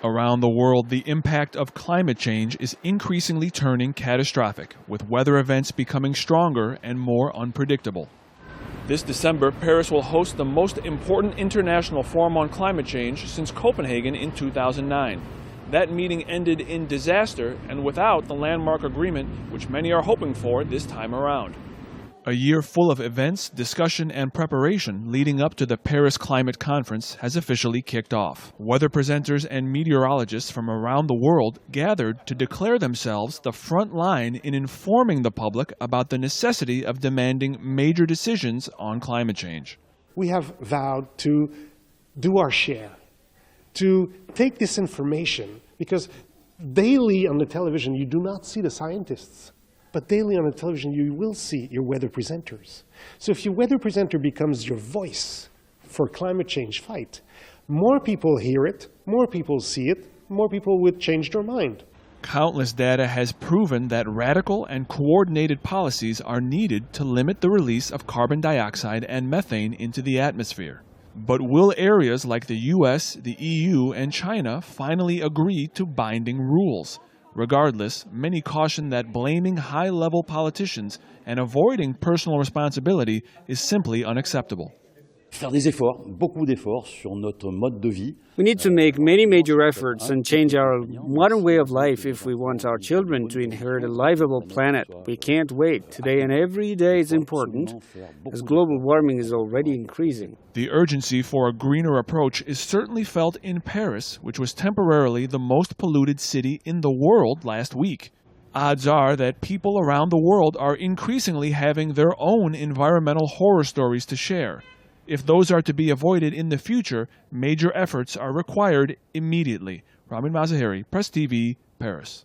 Around the world, the impact of climate change is increasingly turning catastrophic, with weather events becoming stronger and more unpredictable. This December, Paris will host the most important international forum on climate change since Copenhagen in 2009. That meeting ended in disaster and without the landmark agreement which many are hoping for this time around. A year full of events, discussion, and preparation leading up to the Paris Climate Conference has officially kicked off. Weather presenters and meteorologists from around the world gathered to declare themselves the front line in informing the public about the necessity of demanding major decisions on climate change. We have vowed to do our share, to take this information, because daily on the television you do not see the scientists. But daily on the television, you will see your weather presenters. So if your weather presenter becomes your voice for climate change fight, more people hear it, more people see it, more people would change their mind. Countless data has proven that radical and coordinated policies are needed to limit the release of carbon dioxide and methane into the atmosphere. But will areas like the US, the EU, and China finally agree to binding rules? Regardless, many caution that blaming high-level politicians and avoiding personal responsibility is simply unacceptable. Faire des efforts, beaucoup d'efforts sur notre mode de vie. We need to make many major efforts and change our modern way of life if we want our children to inherit a livable planet. We can't wait. Today and every day is important, as global warming is already increasing. The urgency for a greener approach is certainly felt in Paris, which was temporarily the most polluted city in the world last week. Odds are that people around the world are increasingly having their own environmental horror stories to share. If those are to be avoided in the future, major efforts are required immediately. Ramin Mazaheri, Press TV, Paris.